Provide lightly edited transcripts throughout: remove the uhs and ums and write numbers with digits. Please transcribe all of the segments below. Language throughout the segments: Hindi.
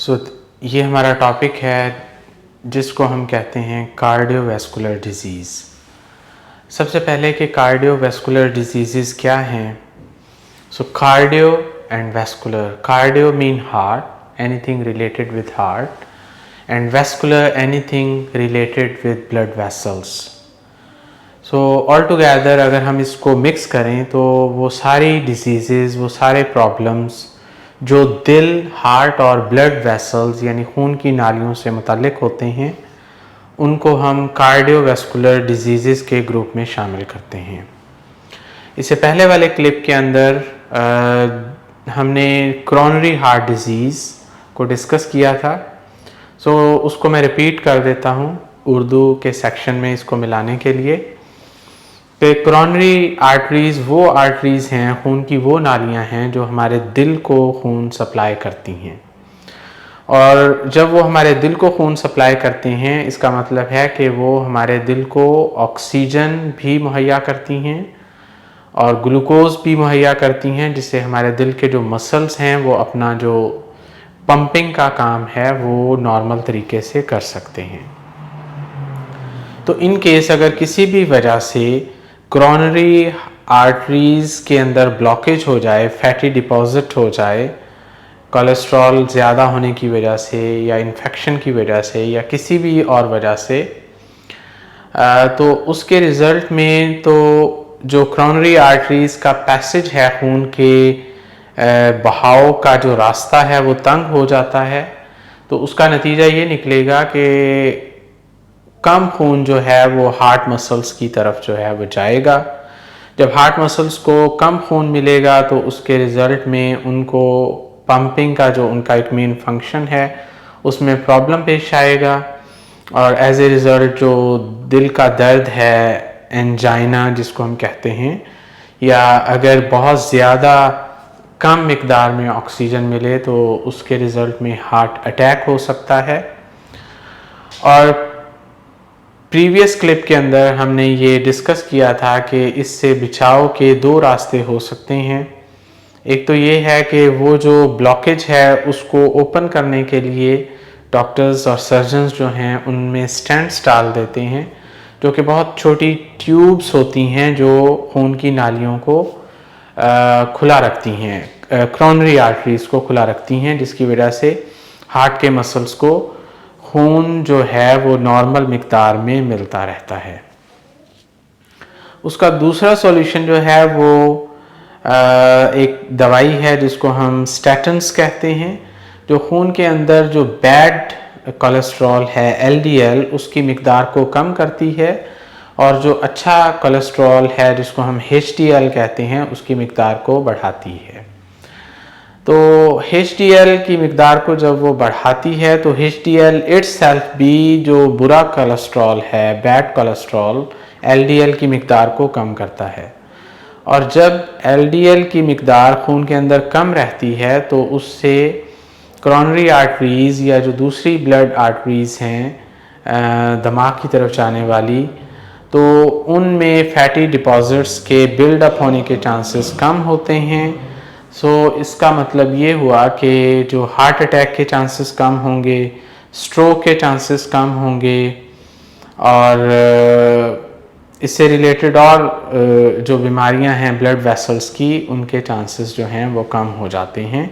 सो ये हमारा टॉपिक है जिसको हम कहते हैं कार्डियोवैस्कुलर डिजीज़। सबसे पहले कि कार्डियोवैस्कुलर डिजीज़ क्या हैं। So cardio and vascular, cardio mean heart, anything related with heart, and vascular anything related with blood vessels. So all together अगर हम इसको मिक्स करें तो वो सारी डिजीज़, वो सारे प्रॉब्लम्स जो दिल, हार्ट और ब्लड वेसल्स यानी खून की नालियों से मुताल्लिक होते हैं, उनको हम कार्डियोवैस्कुलर डिजीज़ के ग्रुप में शामिल करते हैं। इससे पहले वाले क्लिप के अंदर हमने क्रोनरी हार्ट डिजीज़ को डिस्कस किया था। सो उसको मैं रिपीट कर देता हूँ उर्दू के सेक्शन में इसको मिलाने के लिए कि क्रोनरी आर्टरीज़ वो आर्टरीज़ हैं, खून की वो नालियाँ हैं जो हमारे दिल को खून सप्लाई करती हैं। और जब वो हमारे दिल को खून सप्लाई करती हैं, इसका मतलब है कि वो हमारे दिल को ऑक्सीजन भी मुहैया करती हैं और ग्लूकोज भी मुहैया करती हैं, जिससे हमारे दिल के जो मसल्स हैं वो अपना जो पंपिंग का काम है वो नॉर्मल तरीके से कर सकते हैं। तो इन केस अगर किसी भी वजह से क्रोनरी आर्टरीज़ के अंदर ब्लॉकेज हो जाए, फैटी डिपॉजिट हो जाए, कोलेस्ट्रॉल ज़्यादा होने की वजह से या इन्फेक्शन की वजह से या किसी भी और वजह से, तो उसके रिज़ल्ट में तो जो क्रोनरी आर्टरीज़ का पैसेज है, खून के बहाव का जो रास्ता है वो तंग हो जाता है। तो उसका नतीजा ये निकलेगा कि कम खून जो है वो हार्ट मसल्स की तरफ जो है वो जाएगा। जब हार्ट मसल्स को कम खून मिलेगा तो उसके रिज़ल्ट में उनको पंपिंग का जो उनका एक मेन फंक्शन है उसमें प्रॉब्लम पेश आएगा और एज ए रिज़ल्ट जो दिल का दर्द है, एंजाइना जिसको हम कहते हैं, या अगर बहुत ज़्यादा कम मिकदार में ऑक्सीजन मिले तो उसके रिज़ल्ट में हार्ट अटैक हो सकता है। और प्रीवियस क्लिप के अंदर हमने ये डिस्कस किया था कि इससे बचाव के दो रास्ते हो सकते हैं। एक तो ये है कि वो जो ब्लॉकेज है उसको ओपन करने के लिए डॉक्टर्स और सर्जन्स जो हैं उनमें स्टेंट्स डाल देते हैं, जो कि बहुत छोटी ट्यूब्स होती हैं जो खून की नालियों को खुला रखती हैं, क्रोनरी आर्टरीज़ को खुला रखती हैं, जिसकी वजह से हार्ट के मसल्स को खून जो है वो नॉर्मल मिकदार में मिलता रहता है। उसका दूसरा सॉल्यूशन जो है वो एक दवाई है जिसको हम स्टैटिन्स कहते हैं, जो खून के अंदर जो बैड कोलेस्ट्रॉल है LDL उसकी मिकदार को कम करती है और जो अच्छा कोलेस्ट्रॉल है जिसको हम HDL कहते हैं उसकी मिकदार को बढ़ाती है। तो HDL की मिकदार को जब वो बढ़ाती है तो HDL इट्सेल्फ भी जो बुरा कोलेस्ट्रॉल है, बैड कोलेस्ट्रॉल, LDL की मिकदार को कम करता है। और जब LDL की मिकदार खून के अंदर कम रहती है तो उससे क्रोनरी आर्टरीज़ या जो दूसरी ब्लड आर्टरीज़ हैं दिमाग की तरफ जाने वाली, तो उनमें फैटी डिपॉजिट्स के बिल्डअप होने के चांसेस कम होते हैं। सो इसका मतलब ये हुआ कि जो हार्ट अटैक के चांसेस कम होंगे, स्ट्रोक के चांसेस कम होंगे और इससे रिलेटेड और जो बीमारियां हैं ब्लड वेसल्स की, उनके चांसेस जो हैं वो कम हो जाते हैं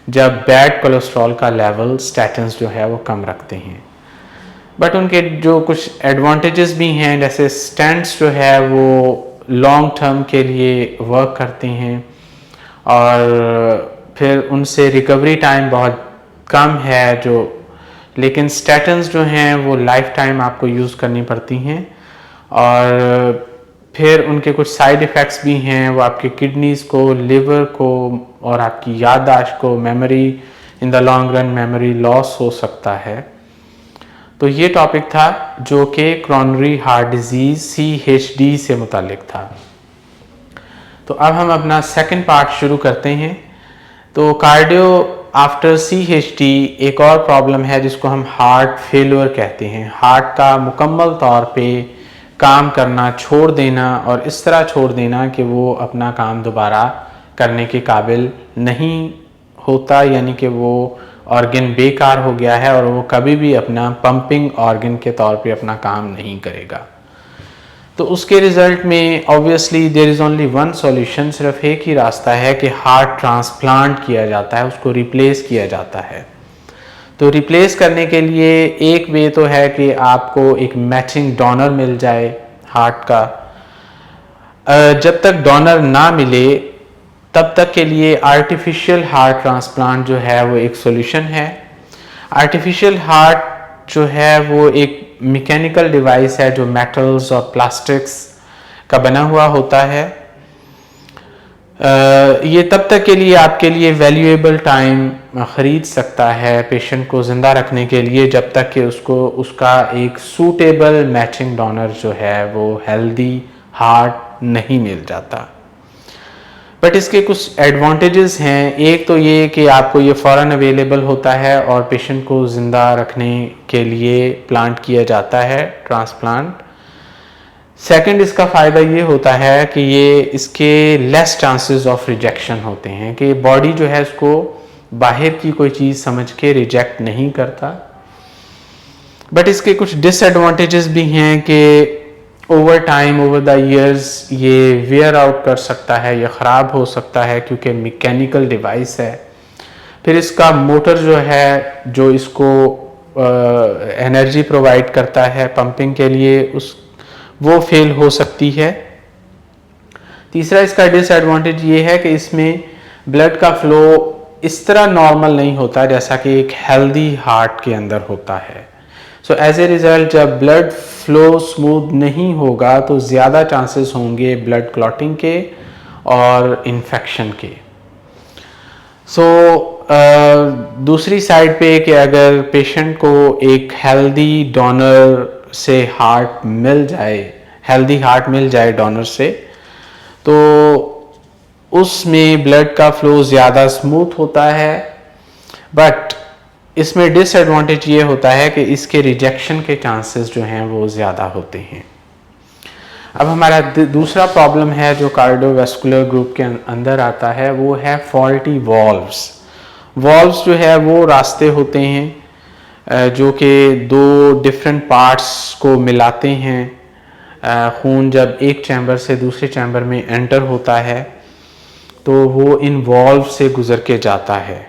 जब बैड कोलेस्ट्रॉल का लेवल स्टैटिन्स जो है वो कम रखते हैं। बट उनके जो कुछ एडवांटेजेस भी हैं, जैसे स्टेंट्स जो है वो लॉन्ग टर्म के लिए वर्क करते हैं और फिर उनसे रिकवरी टाइम बहुत कम है लेकिन स्टैटिन्स जो हैं वो लाइफ टाइम आपको यूज़ करनी पड़ती हैं और फिर उनके कुछ साइड इफ़ेक्ट्स भी हैं। वो आपके किडनीज़ को, लिवर को और आपकी याददाश्त को, memory, in the long run memory loss हो सकता है। तो ये टॉपिक था जो कि क्रोनरी हार्ट डिजीज़ CHD से मुतालिक था। तो अब हम अपना सेकंड पार्ट शुरू करते हैं। तो कार्डियो आफ्टर CHD एक और प्रॉब्लम है जिसको हम हार्ट फेलियर कहते हैं। हार्ट का मुकम्मल तौर पे काम करना छोड़ देना और इस तरह छोड़ देना कि वो अपना काम दोबारा करने के काबिल नहीं होता, यानी कि वो ऑर्गन बेकार हो गया है और वो कभी भी अपना पंपिंग ऑर्गन के तौर पे अपना काम नहीं करेगा। तो उसके रिज़ल्ट में obviously there is only one solution, सिर्फ एक ही रास्ता है कि हार्ट ट्रांसप्लांट किया जाता है, उसको रिप्लेस किया जाता है। तो रिप्लेस करने के लिए एक वे तो है कि आपको एक मैचिंग डोनर मिल जाए हार्ट का। जब तक डोनर ना मिले तब तक के लिए आर्टिफिशियल हार्ट ट्रांसप्लांट जो है वो एक सॉल्यूशन है। आर्टिफिशियल हार्ट जो है वो एक मैकेनिकल डिवाइस है जो मेटल्स और प्लास्टिक्स का बना हुआ होता है। ये तब तक के लिए आपके लिए वैल्यूएबल टाइम ख़रीद सकता है पेशेंट को ज़िंदा रखने के लिए, जब तक कि उसका एक सूटेबल मैचिंग डोनर जो है वो हेल्दी हार्ट नहीं मिल जाता। बट इसके कुछ एडवांटेजेस हैं। एक तो ये कि आपको ये फ़ौरन अवेलेबल होता है और पेशेंट को ज़िंदा रखने के लिए प्लांट किया जाता है ट्रांसप्लांट। सेकंड, इसका फ़ायदा ये होता है कि ये इसके लेस चांसेस ऑफ रिजेक्शन होते हैं, कि बॉडी जो है इसको बाहर की कोई चीज़ समझ के रिजेक्ट नहीं करता। बट इसके कुछ डिसएडवांटेजेस भी हैं कि over time, over the years ये वेयर आउट कर सकता है, ये ख़राब हो सकता है क्योंकि मैकेनिकल डिवाइस है। फिर इसका मोटर जो है जो इसको एनर्जी प्रोवाइड करता है पंपिंग के लिए वो फेल हो सकती है। तीसरा इसका डिसएडवांटेज ये है कि इसमें ब्लड का फ्लो इस तरह नॉर्मल नहीं होता जैसा कि एक हेल्दी हार्ट के अंदर होता है। सो एज ए रिज़ल्ट जब ब्लड फ्लो स्मूथ नहीं होगा तो ज़्यादा चांसेस होंगे ब्लड क्लॉटिंग के और इन्फेक्शन के। दूसरी साइड पे कि अगर पेशेंट को एक हेल्दी डोनर से हार्ट मिल जाए, हेल्दी हार्ट मिल जाए डोनर से, तो उसमें ब्लड का फ्लो ज़्यादा स्मूथ होता है। बट इसमें डिसएडवांटेज ये होता है कि इसके रिजेक्शन के चांसेस जो हैं वो ज़्यादा होते हैं। अब हमारा दूसरा प्रॉब्लम है जो कार्डियोवैस्कुलर ग्रुप के अंदर आता है, वो है फॉल्टी वॉल्व्स। वॉल्व्स जो है वो रास्ते होते हैं जो कि दो डिफरेंट पार्ट्स को मिलाते हैं। खून जब एक चैम्बर से दूसरे चैम्बर में एंटर होता है तो वो इन वॉल्व से गुज़र के जाता है।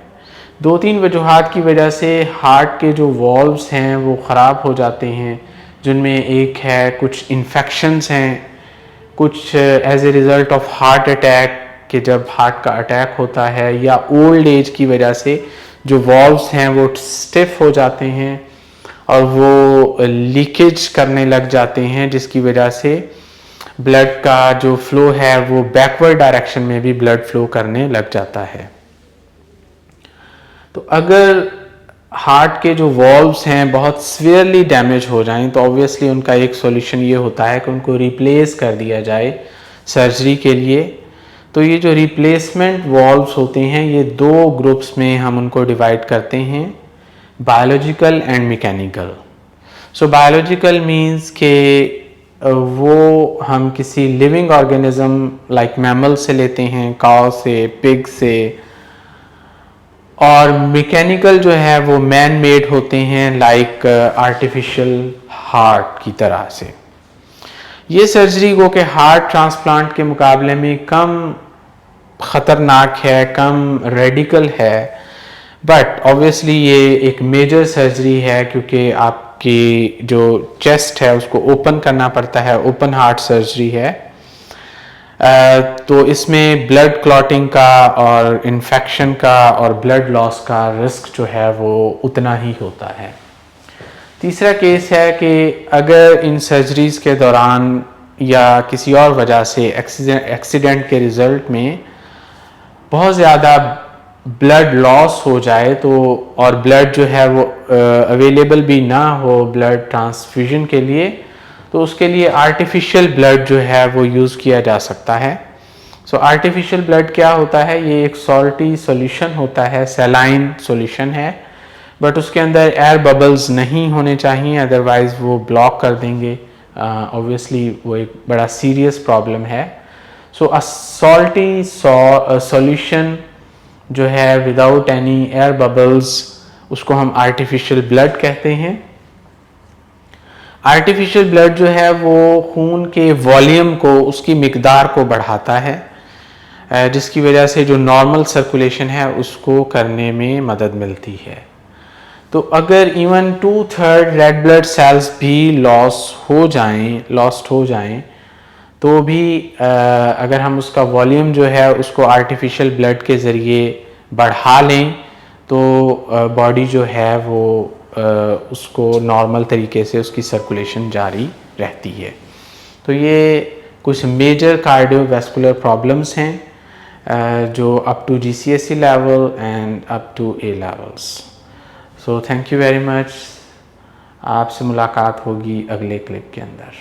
दो तीन वजूहात की वजह से हार्ट के जो वॉल्व्स हैं वो ख़राब हो जाते हैं, जिनमें एक है कुछ इन्फेक्शंस हैं, कुछ as a result of heart attack कि जब हार्ट का अटैक होता है, या ओल्ड एज की वजह से जो वॉल्व्स हैं वो स्टिफ हो जाते हैं और वो लीकेज करने लग जाते हैं, जिसकी वजह से ब्लड का जो फ्लो है वो बैकवर्ड डायरेक्शन में भी ब्लड फ्लो करने लग जाता है। तो अगर हार्ट के जो वॉल्व्स हैं बहुत सीवियरली डैमेज हो जाएं तो ऑब्वियसली उनका एक सॉल्यूशन ये होता है कि उनको रिप्लेस कर दिया जाए सर्जरी के लिए। तो ये जो रिप्लेसमेंट वॉल्व्स होते हैं ये दो ग्रुप्स में हम उनको डिवाइड करते हैं, biological and mechanical. So biological means के वो हम किसी लिविंग ऑर्गेनिज्म लाइक मैमल से लेते हैं, काउ से, पिग से, और मैकेनिकल जो है वो मैन मेड होते हैं लाइक आर्टिफिशियल हार्ट की तरह से। ये सर्जरी को कि हार्ट ट्रांसप्लांट के मुकाबले में कम ख़तरनाक है, कम रेडिकल है, बट ऑब्वियसली ये एक मेजर सर्जरी है क्योंकि आपकी जो चेस्ट है उसको ओपन करना पड़ता है, ओपन हार्ट सर्जरी है। तो इसमें ब्लड क्लॉटिंग का और इन्फेक्शन का और ब्लड लॉस का रिस्क जो है वो उतना ही होता है। तीसरा केस है कि अगर इन सर्जरीज़ के दौरान या किसी और वजह से एक्सीडेंट के रिज़ल्ट में बहुत ज़्यादा ब्लड लॉस हो जाए तो, और ब्लड जो है वो अवेलेबल भी ना हो ब्लड ट्रांसफ्यूजन के लिए, तो उसके लिए आर्टिफिशियल ब्लड जो है वो यूज़ किया जा सकता है। सो आर्टिफिशियल ब्लड क्या होता है, ये एक सॉल्टी सॉल्यूशन होता है, सैलाइन सॉल्यूशन है, बट उसके अंदर एयर बबल्स नहीं होने चाहिए, अदरवाइज़ वो ब्लॉक कर देंगे। ऑब्वियसली वो एक बड़ा सीरियस प्रॉब्लम है। सो अ सॉल्टी सॉल्यूशन जो है विदाउट एनी एयर बबल्स उसको हम आर्टिफिशियल ब्लड कहते हैं। आर्टिफिशियल ब्लड जो है वो खून के वॉल्यूम को, उसकी मिकदार को बढ़ाता है, जिसकी वजह से जो नॉर्मल सर्कुलेशन है उसको करने में मदद मिलती है। तो अगर इवन 2/3 रेड ब्लड सेल्स भी लॉस्ट हो जाएं तो भी अगर हम उसका वॉल्यूम जो है उसको आर्टिफिशियल ब्लड के ज़रिए बढ़ा लें तो बॉडी जो है वो उसको नॉर्मल तरीके से उसकी सर्कुलेशन जारी रहती है। तो ये कुछ मेजर कार्डियोवैस्कुलर प्रॉब्लम्स हैं जो up to GCSE level and up to A levels. So thank you very much. आपसे मुलाकात होगी अगले क्लिप के अंदर।